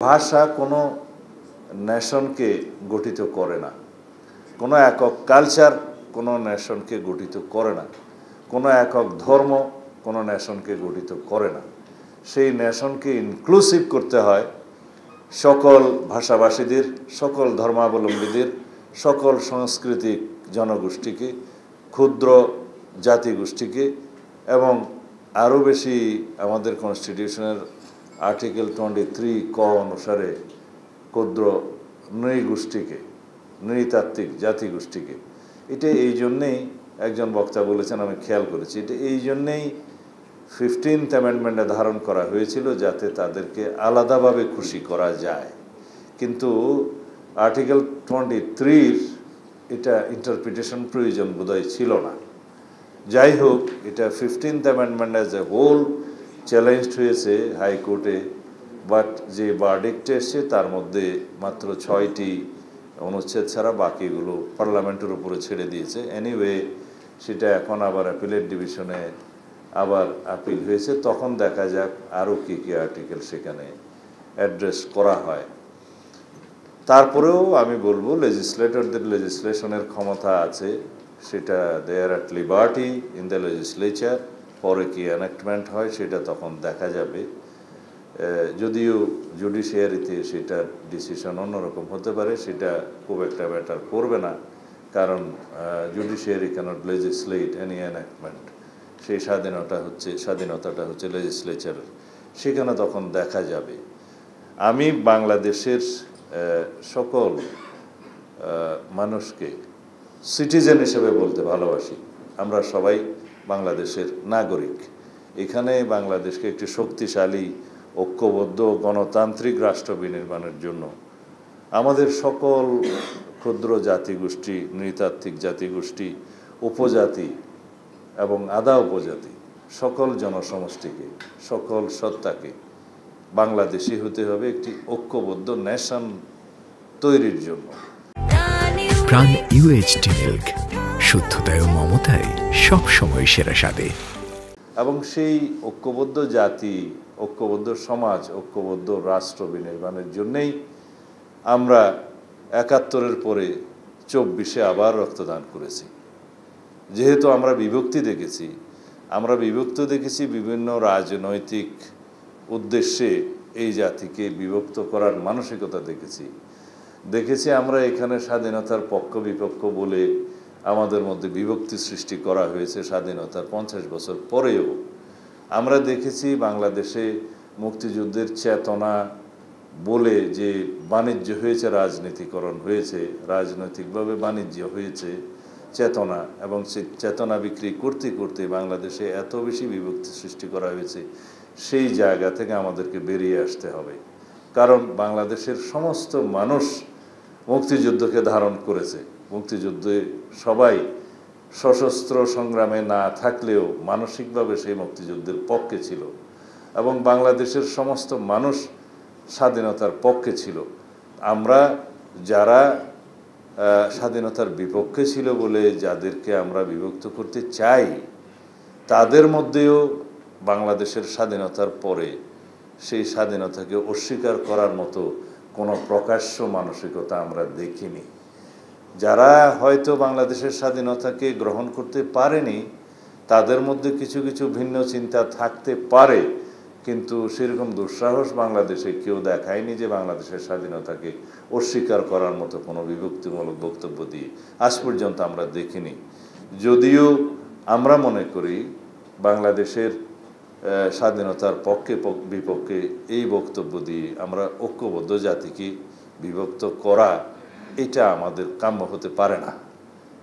ভাষা কোনো নেশনকে গঠিত করে না, কোনো একক কালচার কোনো নেশনকে গঠিত করে না, কোনো একক ধর্ম কোনো নেশনকে গঠিত করে না। সেই নেশনকে ইনক্লুসিভ করতে হয় সকল ভাষাভাষীদের, সকল ধর্মাবলম্বীদের, সকল সাংস্কৃতিক জনগোষ্ঠীকে, ক্ষুদ্র জাতিগোষ্ঠীকে এবং আরও বেশি আমাদের কনস্টিটিউশনের আর্টিকেল 23 ক অনুসারে ক্ষুদ্র নৃগোষ্ঠীকে, নৃতাত্ত্বিক জাতিগোষ্ঠীকে। এটা এই জন্যেই একজন বক্তা বলেছেন, আমি খেয়াল করেছি, এটা এই জন্যেই 15th অ্যামেন্ডমেন্টে ধারণ করা হয়েছিল যাতে তাদেরকে আলাদাভাবে খুশি করা যায়। কিন্তু আর্টিকেল 23 এটা ইন্টারপ্রিটেশন প্রয়োজন বোধহয় ছিল না। যাই হোক, এটা 15th amendment as a whole challenged হয়েছে হাইকোর্টে, বাট যে ভার্ডিক্ট এসছে তার মধ্যে মাত্র 6টি অনুচ্ছেদ ছাড়া বাকিগুলো পার্লামেন্টের উপরে ছেড়ে দিয়েছে। এনিওয়ে, সেটা এখন আবার অ্যাপিলেট ডিভিশনে আবার আপিল হয়েছে, তখন দেখা যাক আরও কী কী আর্টিকেল সেখানে অ্যাড্রেস করা হয়। তারপরেও আমি বলবো লেজিসলেটরদের লেজিসলেশনের ক্ষমতা আছে, সেটা they're at liberty in the legislature. পরে কি এনাক্টমেন্ট হয় সেটা তখন দেখা যাবে। যদিও জুডিশিয়ারিতে সেটার ডিসিশন অন্যরকম হতে পারে, সেটা খুব একটা ম্যাটার করবে না, কারণ জুডিশিয়ারি ক্যানট লেজিসলেট এনি এনাক্টমেন্ট। সেই স্বাধীনতাটা হচ্ছে লেজিসলেচারের, সেখানে তখন দেখা যাবে। আমি বাংলাদেশের সকল মানুষকে সিটিজেন হিসেবে বলতে ভালোবাসি। আমরা সবাই বাংলাদেশের নাগরিক। এখানে বাংলাদেশকে একটি শক্তিশালী, ঐক্যবদ্ধ, গণতান্ত্রিক রাষ্ট্র বিনির্মাণের জন্য আমাদের সকল ক্ষুদ্র জাতিগোষ্ঠী, নৃতাত্ত্বিক জাতিগোষ্ঠী, উপজাতি এবং আধা উপজাতি, সকল জনসমষ্টিকে, সকল সত্তাকে বাংলাদেশি হতে হবে একটি ঐক্যবদ্ধ নেশন তৈরির জন্য। প্রাণ ইউএইচটি মিল্ক, শুদ্ধতায় ও মমতায় সবসময় সেরা স্বাদে। এবং সেই ঐক্যবদ্ধ জাতি, ঐক্যবদ্ধ সমাজ, ঐক্যবদ্ধ রাষ্ট্র বিনির্মাণের জন্যেই আমরা ৭১-এর পরে ২৪-এ আবার রক্তদান করেছি। যেহেতু আমরা বিভক্তি দেখেছি বিভিন্ন রাজনৈতিক উদ্দেশ্যে এই জাতিকে বিভক্ত করার মানসিকতা দেখেছি আমরা এখানে স্বাধীনতার পক্ষ বিপক্ষ বলে আমাদের মধ্যে বিভক্তি সৃষ্টি করা হয়েছে। স্বাধীনতার 50 বছর পরেও আমরা দেখেছি বাংলাদেশে মুক্তিযুদ্ধের চেতনা বলে যে বাণিজ্য হয়েছে, রাজনীতিকরণ হয়েছে, রাজনৈতিকভাবে বাণিজ্য হয়েছে চেতনা, এবং সে চেতনা বিক্রি করতে করতে বাংলাদেশে এত বেশি বিভক্তি সৃষ্টি করা হয়েছে। সেই জায়গা থেকে আমাদেরকে বেরিয়ে আসতে হবে, কারণ বাংলাদেশের সমস্ত মানুষ মুক্তিযুদ্ধকে ধারণ করেছে। মুক্তিযুদ্ধে সবাই সশস্ত্র সংগ্রামে না থাকলেও মানসিকভাবে সেই মুক্তিযুদ্ধের পক্ষে ছিল, এবং বাংলাদেশের সমস্ত মানুষ স্বাধীনতার পক্ষে ছিল। আমরা যারা স্বাধীনতার বিপক্ষে ছিল বলে যাদেরকে আমরা বিভক্ত করতে চাই, তাদের মধ্যেও বাংলাদেশের স্বাধীনতার পরে সেই স্বাধীনতাকে অস্বীকার করার মতো কোনো প্রকাশ্য মানসিকতা আমরা দেখিনি। যারা হয়তো বাংলাদেশের স্বাধীনতাকে গ্রহণ করতে পারেনি, তাদের মধ্যে কিছু কিছু ভিন্ন চিন্তা থাকতে পারে, কিন্তু সেরকম দুঃসাহস বাংলাদেশে কেউ দেখায়নি যে বাংলাদেশের স্বাধীনতাকে অস্বীকার করার মতো কোনো বিভক্তিমূলক বক্তব্য দিয়ে আজ পর্যন্ত আমরা দেখিনি। যদিও আমরা মনে করি বাংলাদেশের স্বাধীনতার পক্ষে বিপক্ষে এই বক্তব্য দিয়ে আমরা ঐক্যবদ্ধ জাতিকে বিভক্ত করা, এটা আমাদের কাম্য হতে পারে না।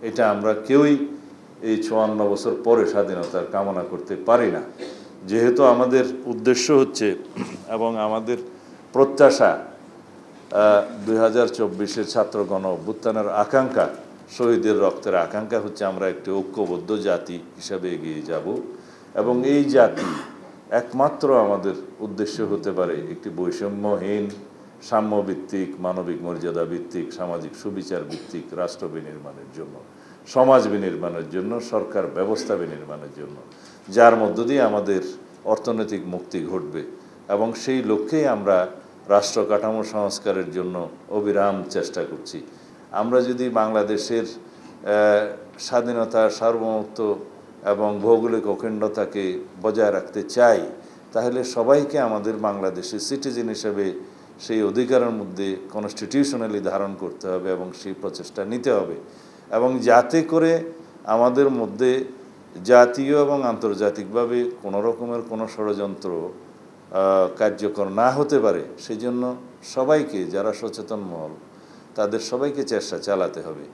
এটা আমরা কেউই এই ৫৪ বছর পরে স্বাধীনতার কামনা করতে পারি না। যেহেতু আমাদের উদ্দেশ্য হচ্ছে এবং আমাদের প্রত্যাশা ২০২৪-এর ছাত্র গণ অভ্যুত্থানের আকাঙ্ক্ষা, শহীদের রক্তের আকাঙ্ক্ষা হচ্ছে আমরা একটি ঐক্যবদ্ধ জাতি হিসাবে এগিয়ে যাব, এবং এই জাতি একমাত্র আমাদের উদ্দেশ্য হতে পারে একটি বৈষম্যহীন, সাম্যভিত্তিক, মানবিক মর্যাদা ভিত্তিক, সামাজিক সুবিচার ভিত্তিক রাষ্ট্র বিনির্মাণের জন্য, সমাজ বিনির্মাণের জন্য, সরকার ব্যবস্থা বিনির্মাণের জন্য, যার মধ্য দিয়ে আমাদের অর্থনৈতিক মুক্তি ঘটবে। এবং সেই লক্ষ্যেই আমরা রাষ্ট্র কাঠামো সংস্কারের জন্য অবিরাম চেষ্টা করছি। আমরা যদি বাংলাদেশের স্বাধীনতা, সার্বভৌমত্ব এবং ভৌগোলিক অখণ্ডতাকে বজায় রাখতে চাই, তাহলে সবাইকে আমাদের বাংলাদেশের সিটিজেন হিসেবে সেই অধিকারের মধ্যে কনস্টিটিউশনালি ধারণ করতে হবে এবং সেই প্রচেষ্টা নিতে হবে, এবং যাতে করে আমাদের মধ্যে জাতীয় এবং আন্তর্জাতিকভাবে কোনো রকমের কোনো ষড়যন্ত্র কার্যকর না হতে পারে, সেজন্য সবাইকে, যারা সচেতন মহল, তাদের সবাইকে চেষ্টা চালাতে হবে।